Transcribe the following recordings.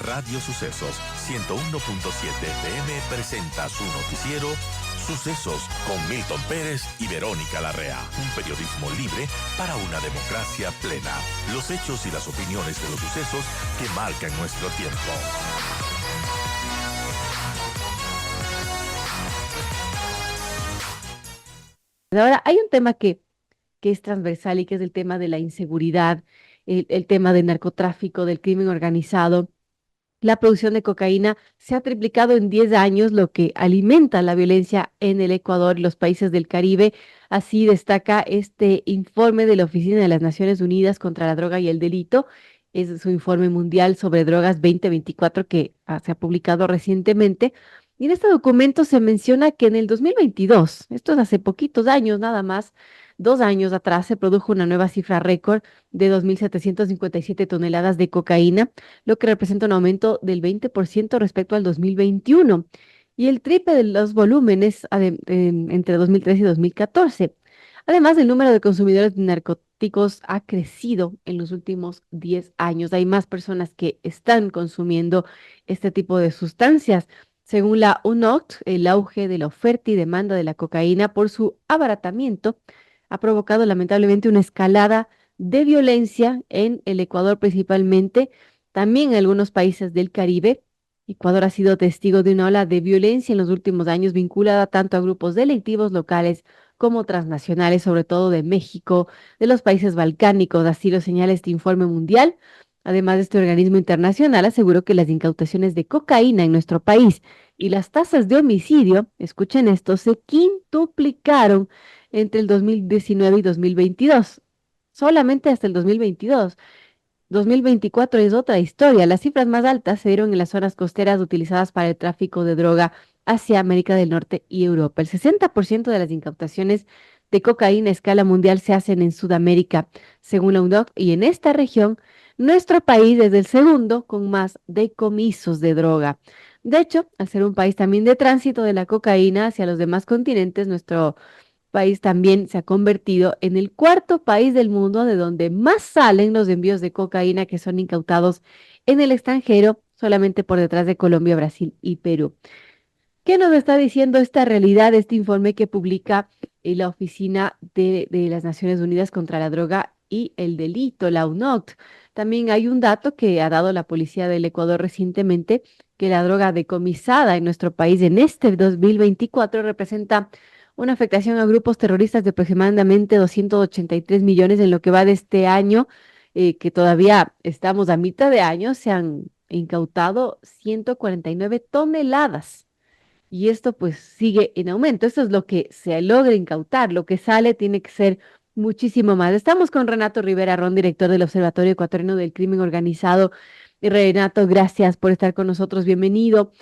Radio Sucesos 101.7 FM presenta su noticiero Sucesos con Milton Pérez y Verónica Larrea. Un periodismo libre para una democracia plena. Los hechos y las opiniones de los sucesos que marcan nuestro tiempo. Ahora, hay un tema que es transversal y que es el tema de la inseguridad, el tema del narcotráfico, del crimen organizado. La producción de cocaína se ha triplicado en 10 años, lo que alimenta la violencia en el Ecuador y los países del Caribe. Así destaca este informe de la Oficina de las Naciones Unidas contra la Droga y el Delito. Es su informe mundial sobre drogas 2024 que se ha publicado recientemente. Y en este documento se menciona que en el 2022, esto es hace poquitos años nada más, 2 años atrás, se produjo una nueva cifra récord de 2.757 toneladas de cocaína, lo que representa un aumento del 20% respecto al 2021 y el triple de los volúmenes entre 2013 y 2014. Además, el número de consumidores de narcóticos ha crecido en los últimos 10 años. Hay más personas que están consumiendo este tipo de sustancias. Según la UNOCT, el auge de la oferta y demanda de la cocaína por su abaratamiento ha provocado lamentablemente una escalada de violencia en el Ecuador principalmente, también en algunos países del Caribe. Ecuador ha sido testigo de una ola de violencia en los últimos años vinculada tanto a grupos delictivos locales como transnacionales, sobre todo de México, de los países balcánicos, así lo señala este informe mundial. Además, este organismo internacional aseguró que las incautaciones de cocaína en nuestro país y las tasas de homicidio, escuchen esto, se quintuplicaron entre el 2019 y 2022. Solamente hasta el 2022. 2024 es otra historia. Las cifras más altas se dieron en las zonas costeras utilizadas para el tráfico de droga hacia América del Norte y Europa. El 60% de las incautaciones de cocaína a escala mundial se hacen en Sudamérica, según la UNOC, y en esta región, nuestro país es el segundo con más decomisos de droga. De hecho, al ser un país también de tránsito de la cocaína hacia los demás continentes, nuestro país también se ha convertido en el cuarto país del mundo de donde más salen los envíos de cocaína que son incautados en el extranjero, solamente por detrás de Colombia, Brasil y Perú. ¿Qué nos está diciendo esta realidad, este informe que publica la Oficina de las Naciones Unidas contra la Droga y el Delito, la UNOCT? También hay un dato que ha dado la policía del Ecuador recientemente, que la droga decomisada en nuestro país en este 2024 representa una afectación a grupos terroristas de aproximadamente 283 millones en lo que va de este año, que todavía estamos a mitad de año, se han incautado 149 toneladas y esto pues sigue en aumento. Esto es lo que se logra incautar, lo que sale tiene que ser muchísimo más. Estamos con Renato Rivera Ron, director del Observatorio Ecuatoriano del Crimen Organizado. Y Renato, gracias por estar con nosotros, bienvenido.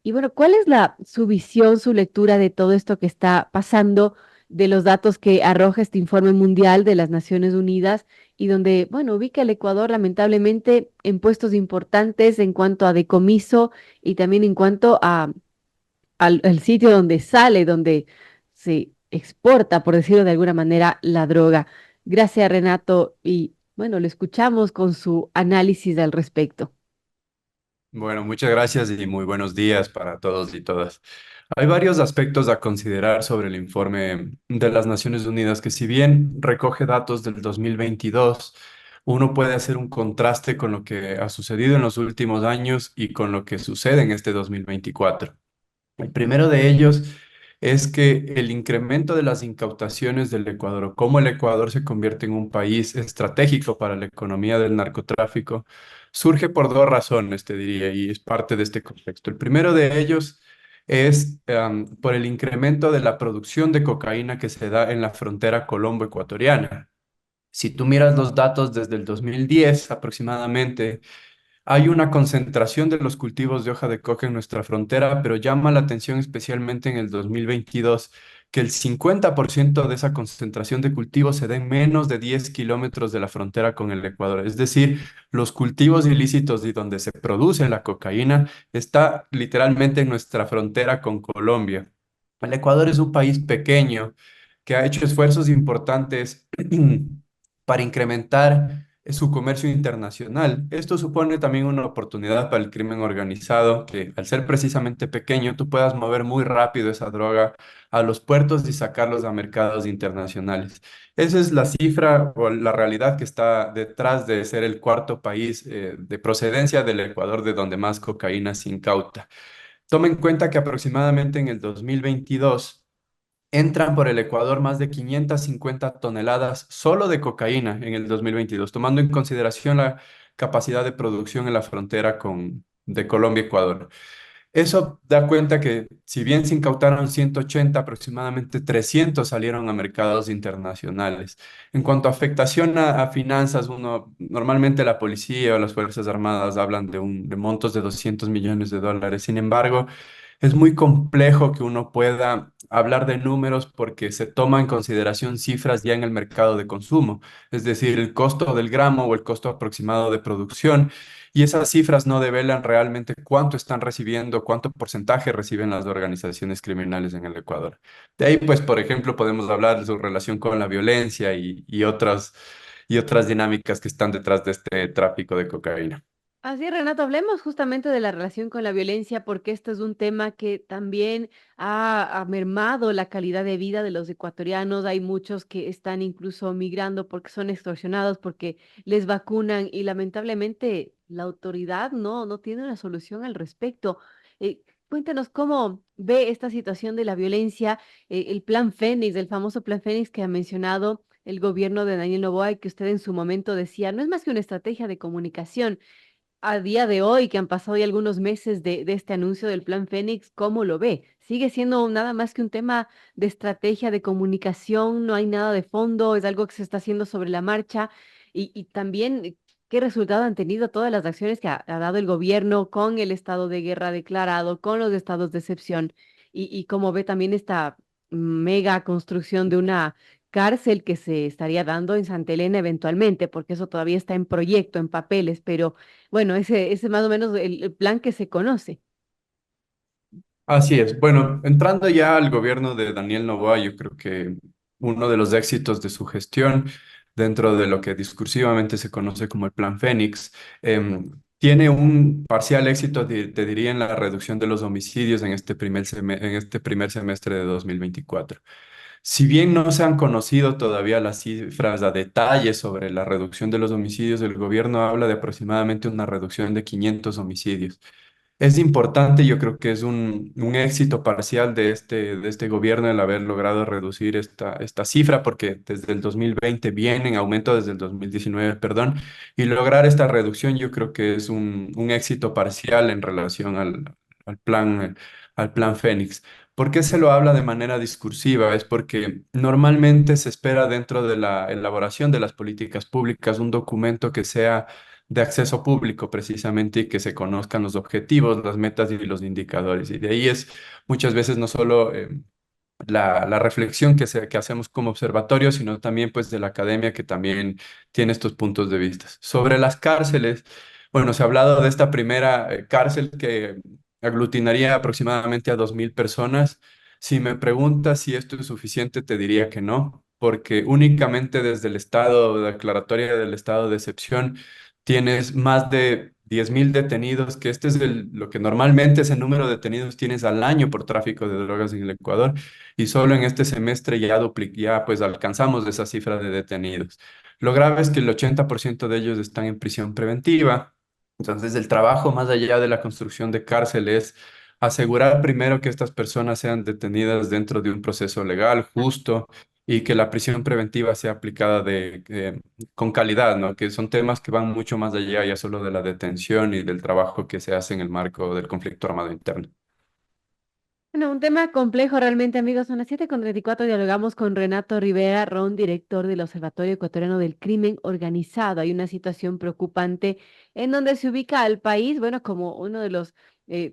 Y bueno, ¿cuál es su visión, su lectura de todo esto que está pasando, de los datos que arroja este informe mundial de las Naciones Unidas y donde, bueno, ubica el Ecuador lamentablemente en puestos importantes en cuanto a decomiso y también en cuanto al sitio donde sale, donde se exporta, por decirlo de alguna manera, la droga? Gracias, Renato. Y bueno, lo escuchamos con su análisis al respecto. Bueno, muchas gracias y muy buenos días para todos y todas. Hay varios aspectos a considerar sobre el informe de las Naciones Unidas que si bien recoge datos del 2022, uno puede hacer un contraste con lo que ha sucedido en los últimos años y con lo que sucede en este 2024. El primero de ellos es que el incremento de las incautaciones del Ecuador, o cómo el Ecuador se convierte en un país estratégico para la economía del narcotráfico, surge por dos razones, te diría, y es parte de este contexto. El primero de ellos es por el incremento de la producción de cocaína que se da en la frontera colombo-ecuatoriana. Si tú miras los datos desde el 2010 aproximadamente, hay una concentración de los cultivos de hoja de coca en nuestra frontera, pero llama la atención especialmente en el 2022 que el 50% de esa concentración de cultivos se da en menos de 10 kilómetros de la frontera con el Ecuador. Es decir, los cultivos ilícitos y donde se produce la cocaína está literalmente en nuestra frontera con Colombia. El Ecuador es un país pequeño que ha hecho esfuerzos importantes para incrementar su comercio internacional. Esto supone también una oportunidad para el crimen organizado, que al ser precisamente pequeño, tú puedas mover muy rápido esa droga a los puertos y sacarlos a mercados internacionales. Esa es la cifra o la realidad que está detrás de ser el cuarto país de procedencia del Ecuador de donde más cocaína se incauta. Toma en cuenta que aproximadamente en el 2022 entran por el Ecuador más de 550 toneladas solo de cocaína en el 2022, tomando en consideración la capacidad de producción en la frontera de Colombia-Ecuador. Eso da cuenta que si bien se incautaron 180, aproximadamente 300 salieron a mercados internacionales. En cuanto a afectación a finanzas, normalmente la policía o las Fuerzas Armadas hablan de montos de 200 millones de dólares. Sin embargo, es muy complejo que uno pueda hablar de números porque se toma en consideración cifras ya en el mercado de consumo, es decir, el costo del gramo o el costo aproximado de producción. Y esas cifras no develan realmente cuánto están recibiendo, cuánto porcentaje reciben las organizaciones criminales en el Ecuador. De ahí, pues, por ejemplo, podemos hablar de su relación con la violencia y otras dinámicas que están detrás de este tráfico de cocaína. Así es, Renato, hablemos justamente de la relación con la violencia, porque este es un tema que también ha mermado la calidad de vida de los ecuatorianos. Hay muchos que están incluso migrando porque son extorsionados, porque les vacunan y lamentablemente la autoridad no tiene una solución al respecto. Cuéntanos cómo ve esta situación de la violencia, el Plan Fénix, el famoso Plan Fénix que ha mencionado el gobierno de Daniel Noboa y que usted en su momento decía, no es más que una estrategia de comunicación a día de hoy, que han pasado ya algunos meses de este anuncio del Plan Fénix, ¿cómo lo ve? ¿Sigue siendo nada más que un tema de estrategia, de comunicación? ¿No hay nada de fondo? ¿Es algo que se está haciendo sobre la marcha? Y también, ¿qué resultado han tenido todas las acciones que ha dado el gobierno con el estado de guerra declarado, con los estados de excepción? Y cómo ve también esta mega construcción de una cárcel que se estaría dando en Santa Elena eventualmente, porque eso todavía está en proyecto, en papeles, pero bueno, ese es más o menos el plan que se conoce. Así es. Bueno, entrando ya al gobierno de Daniel Noboa, yo creo que uno de los éxitos de su gestión, dentro de lo que discursivamente se conoce como el Plan Fénix, tiene un parcial éxito, te diría, en la reducción de los homicidios en en este primer semestre de 2024. Si bien no se han conocido todavía las cifras a detalle sobre la reducción de los homicidios, el gobierno habla de aproximadamente una reducción de 500 homicidios. Es importante, yo creo que es un éxito parcial de este gobierno el haber logrado reducir esta cifra, porque desde el 2020 viene en aumento, desde el 2019, perdón, y lograr esta reducción yo creo que es un éxito parcial en relación al plan Fénix. ¿Por qué se lo habla de manera discursiva? Es porque normalmente se espera dentro de la elaboración de las políticas públicas un documento que sea de acceso público precisamente y que se conozcan los objetivos, las metas y los indicadores. Y de ahí es muchas veces no solo la reflexión que hacemos como observatorio, sino también pues de la academia que también tiene estos puntos de vista. Sobre las cárceles, bueno, se ha hablado de esta primera cárcel que aglutinaría aproximadamente a 2.000 personas. Si me preguntas si esto es suficiente, te diría que no, porque únicamente desde el estado de declaratoria del estado de excepción tienes más de 10.000 detenidos, que este es lo que normalmente es el número de detenidos tienes al año por tráfico de drogas en el Ecuador, y solo en este semestre ya pues alcanzamos esa cifra de detenidos. Lo grave es que el 80% de ellos están en prisión preventiva. Entonces, el trabajo más allá de la construcción de cárceles, asegurar primero que estas personas sean detenidas dentro de un proceso legal, justo, y que la prisión preventiva sea aplicada con calidad, ¿no? Que son temas que van mucho más allá ya solo de la detención y del trabajo que se hace en el marco del conflicto armado interno. Bueno, un tema complejo realmente, amigos. Son las 7:34. Dialogamos con Renato Rivera Ron, director del Observatorio Ecuatoriano del Crimen Organizado. Hay una situación preocupante en donde se ubica al país, bueno, como uno de los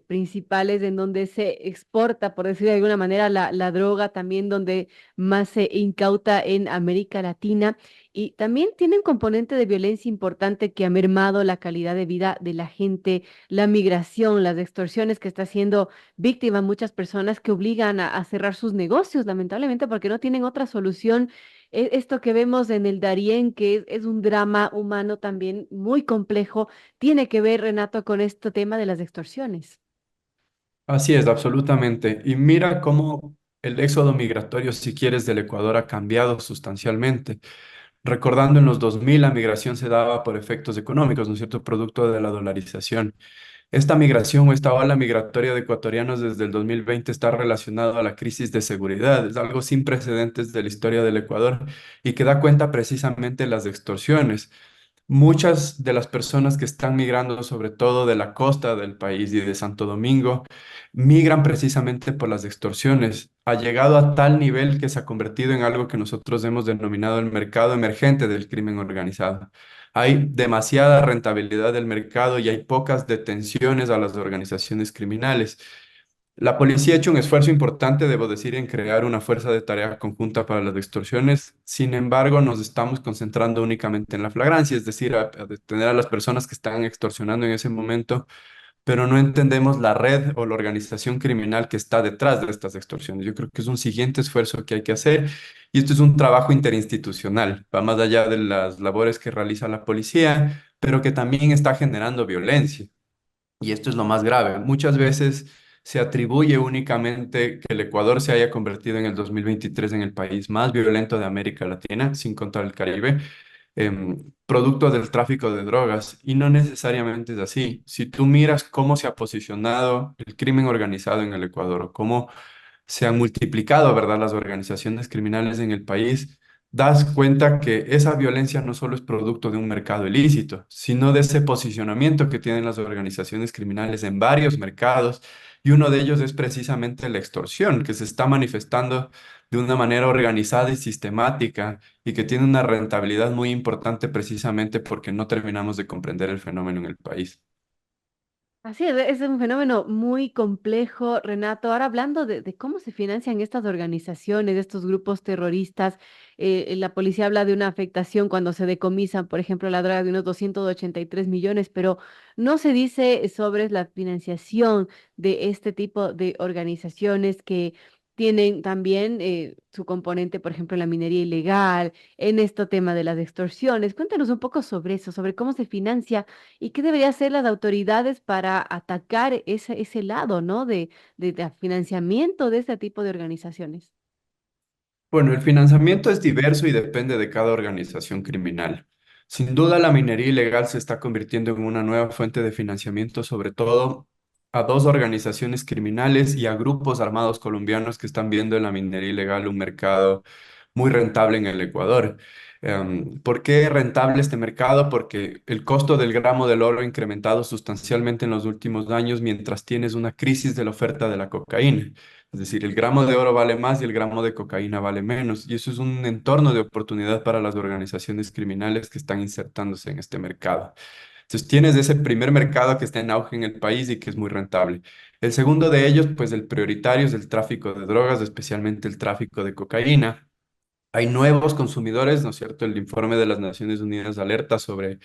principales en donde se exporta, por decir de alguna manera, la droga, también donde más se incauta en América Latina. Y también tiene un componente de violencia importante que ha mermado la calidad de vida de la gente, la migración, las extorsiones que está haciendo víctimas muchas personas que obligan a cerrar sus negocios, lamentablemente, porque no tienen otra solución Esto que vemos en el Darién, que es un drama humano también muy complejo, tiene que ver, Renato, con este tema de las extorsiones. Así es, absolutamente. Y mira cómo el éxodo migratorio, si quieres, del Ecuador ha cambiado sustancialmente. Recordando en los 2000 la migración se daba por efectos económicos, ¿no es cierto?, producto de la dolarización. Esta migración o esta ola migratoria de ecuatorianos desde el 2020 está relacionado a la crisis de seguridad. Es algo sin precedentes de la historia del Ecuador y que da cuenta precisamente de las extorsiones. Muchas de las personas que están migrando, sobre todo de la costa del país y de Santo Domingo, migran precisamente por las extorsiones. Ha llegado a tal nivel que se ha convertido en algo que nosotros hemos denominado el mercado emergente del crimen organizado. Hay demasiada rentabilidad del mercado y hay pocas detenciones a las organizaciones criminales. La policía ha hecho un esfuerzo importante, debo decir, en crear una fuerza de tarea conjunta para las extorsiones. Sin embargo, nos estamos concentrando únicamente en la flagrancia, es decir, a detener a las personas que están extorsionando en ese momento, pero no entendemos la red o la organización criminal que está detrás de estas extorsiones. Yo creo que es un siguiente esfuerzo que hay que hacer y esto es un trabajo interinstitucional, va más allá de las labores que realiza la policía, pero que también está generando violencia. Y esto es lo más grave. Muchas veces se atribuye únicamente que el Ecuador se haya convertido en el 2023 en el país más violento de América Latina, sin contar el Caribe, producto del tráfico de drogas. Y no necesariamente es así. Si tú miras cómo se ha posicionado el crimen organizado en el Ecuador, o cómo se han multiplicado, ¿verdad?, las organizaciones criminales en el país, das cuenta que esa violencia no solo es producto de un mercado ilícito, sino de ese posicionamiento que tienen las organizaciones criminales en varios mercados, y uno de ellos es precisamente la extorsión, que se está manifestando de una manera organizada y sistemática y que tiene una rentabilidad muy importante precisamente porque no terminamos de comprender el fenómeno en el país. Así es un fenómeno muy complejo, Renato. Ahora hablando de cómo se financian estas organizaciones, estos grupos terroristas, la policía habla de una afectación cuando se decomisan, por ejemplo, la droga de unos 283 millones, pero no se dice sobre la financiación de este tipo de organizaciones que tienen también su componente, por ejemplo, en la minería ilegal, en este tema de las extorsiones. Cuéntanos un poco sobre eso, sobre cómo se financia. ¿Y qué deberían hacer las autoridades para atacar ese lado, ¿no? De financiamiento de este tipo de organizaciones. Bueno, el financiamiento es diverso y depende de cada organización criminal. Sin duda, la minería ilegal se está convirtiendo en una nueva fuente de financiamiento, sobre todo a dos organizaciones criminales y a grupos armados colombianos que están viendo en la minería ilegal un mercado muy rentable en el Ecuador. ¿Por qué rentable este mercado? Porque el costo del gramo del oro ha incrementado sustancialmente en los últimos años mientras tienes una crisis de la oferta de la cocaína. Es decir, el gramo de oro vale más y el gramo de cocaína vale menos. Y eso es un entorno de oportunidad para las organizaciones criminales que están insertándose en este mercado. Entonces, tienes ese primer mercado que está en auge en el país y que es muy rentable. El segundo de ellos, pues el prioritario es el tráfico de drogas, especialmente el tráfico de cocaína. Hay nuevos consumidores, ¿no es cierto? El informe de las Naciones Unidas alerta sobre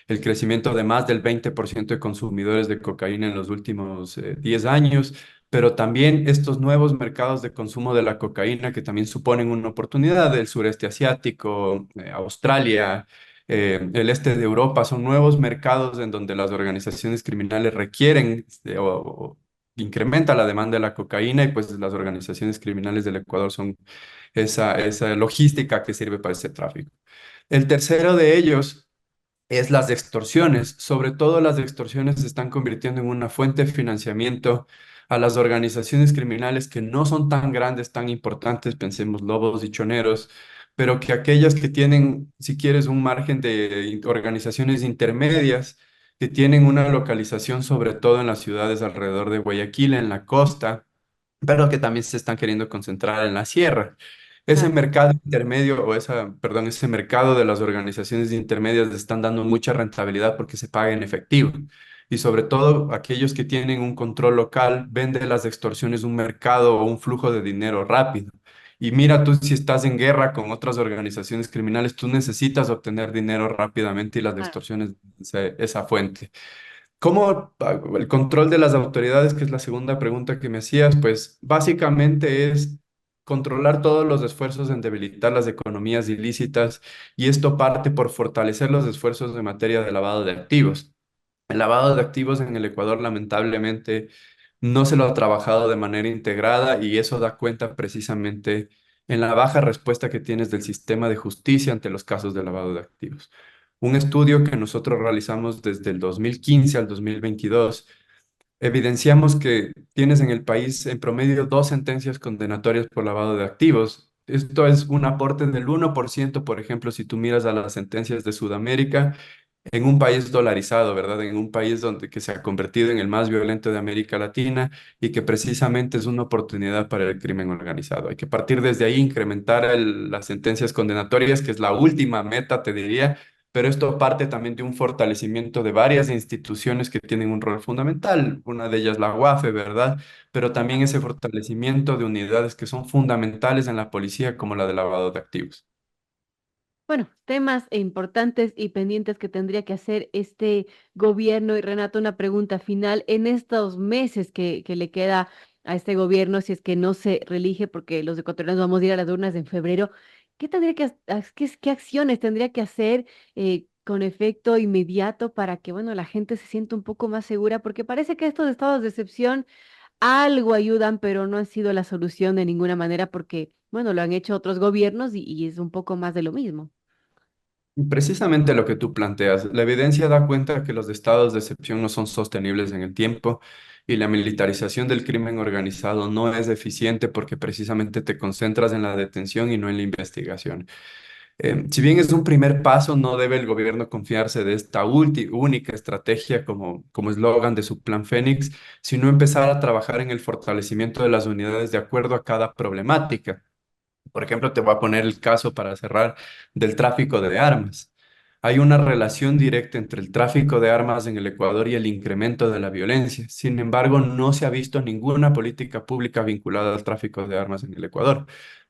el crecimiento de más del 20% de consumidores de cocaína en los últimos 10 años, pero también estos nuevos mercados de consumo de la cocaína que también suponen una oportunidad del sureste asiático, Australia, el este de Europa, son nuevos mercados en donde las organizaciones criminales requieren o incrementa la demanda de la cocaína y pues las organizaciones criminales del Ecuador son esa logística que sirve para ese tráfico. El tercero de ellos es las extorsiones. Sobre todo las extorsiones se están convirtiendo en una fuente de financiamiento a las organizaciones criminales que no son tan grandes, tan importantes, pensemos lobos y choneros, pero que aquellas que tienen, si quieres, un margen de organizaciones intermedias, que tienen una localización sobre todo en las ciudades alrededor de Guayaquil, en la costa, pero que también se están queriendo concentrar en la sierra. Ese Claro. mercado intermedio o perdón, ese mercado de las organizaciones intermedias le están dando mucha rentabilidad porque se paga en efectivo. Y sobre todo aquellos que tienen un control local ven de las extorsiones un mercado o un flujo de dinero rápido. Y mira, tú si estás en guerra con otras organizaciones criminales, tú necesitas obtener dinero rápidamente y las Claro. extorsiones esa fuente. ¿Cómo el control de las autoridades, que es la segunda pregunta que me hacías? Pues básicamente es controlar todos los esfuerzos en debilitar las economías ilícitas y esto parte por fortalecer los esfuerzos en materia de lavado de activos. El lavado de activos en el Ecuador lamentablemente no se lo ha trabajado de manera integrada y eso da cuenta precisamente en la baja respuesta que tienes del sistema de justicia ante los casos de lavado de activos. Un estudio que nosotros realizamos desde el 2015 al 2022 evidenciamos que tienes en el país en promedio 2 sentencias condenatorias por lavado de activos. Esto es un aporte del 1%, por ejemplo, si tú miras a las sentencias de Sudamérica, en un país dolarizado, ¿verdad? En un país donde que se ha convertido en el más violento de América Latina y que precisamente es una oportunidad para el crimen organizado. Hay que partir desde ahí, incrementar las sentencias condenatorias, que es la última meta, te diría, pero esto parte también de un fortalecimiento de varias instituciones que tienen un rol fundamental, una de ellas la UAFE, ¿verdad? Pero también ese fortalecimiento de unidades que son fundamentales en la policía, como la de lavado de activos. Bueno, temas importantes y pendientes que tendría que hacer este gobierno. Y Renato, una pregunta final. En estos meses que le queda a este gobierno, si es que no se reelige, porque los ecuatorianos vamos a ir a las urnas en febrero, ¿qué tendría qué acciones tendría que hacer con efecto inmediato para que, bueno, la gente se sienta un poco más segura? Porque parece que estos estados de excepción algo ayudan, pero no han sido la solución de ninguna manera porque, bueno, lo han hecho otros gobiernos y es un poco más de lo mismo. Precisamente lo que tú planteas, la evidencia da cuenta que los estados de excepción no son sostenibles en el tiempo y la militarización del crimen organizado no es eficiente porque precisamente te concentras en la detención y no en la investigación. Si bien es un primer paso, no debe el gobierno confiarse de esta única estrategia como eslogan de su plan Fénix, sino empezar a trabajar en el fortalecimiento de las unidades de acuerdo a cada problemática. Por ejemplo, te voy a poner el caso para cerrar del tráfico de armas. Hay una relación directa entre el tráfico de armas en el Ecuador y el incremento de la violencia. Sin embargo, no se ha visto ninguna política pública vinculada al tráfico de armas en el Ecuador.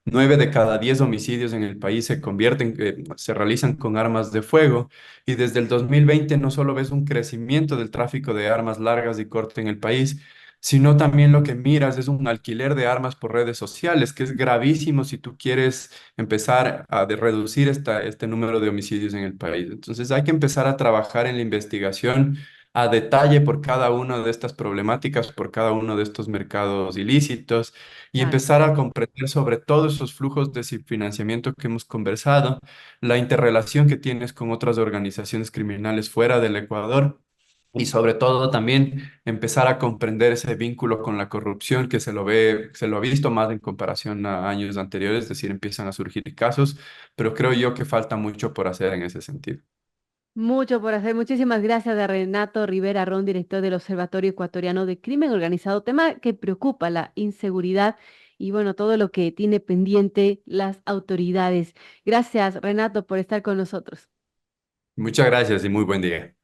9 de cada 10 homicidios en el país se realizan con armas de fuego y desde el 2020 no solo ves un crecimiento del tráfico de armas largas y corte en el país, sino también lo que miras es un alquiler de armas por redes sociales, que es gravísimo si tú quieres empezar a reducir este número de homicidios en el país. Entonces hay que empezar a trabajar en la investigación a detalle por cada una de estas problemáticas, por cada uno de estos mercados ilícitos y Claro. empezar a comprender sobre todos esos flujos de financiamiento que hemos conversado, la interrelación que tienes con otras organizaciones criminales fuera del Ecuador y sobre todo también empezar a comprender ese vínculo con la corrupción que se lo ha visto más en comparación a años anteriores, es decir, empiezan a surgir casos, pero creo yo que falta mucho por hacer en ese sentido. Mucho por hacer. Muchísimas gracias a Renato Rivera Ron, director del Observatorio Ecuatoriano de Crimen Organizado, tema que preocupa la inseguridad y bueno, todo lo que tiene pendiente las autoridades. Gracias, Renato, por estar con nosotros. Muchas gracias y muy buen día.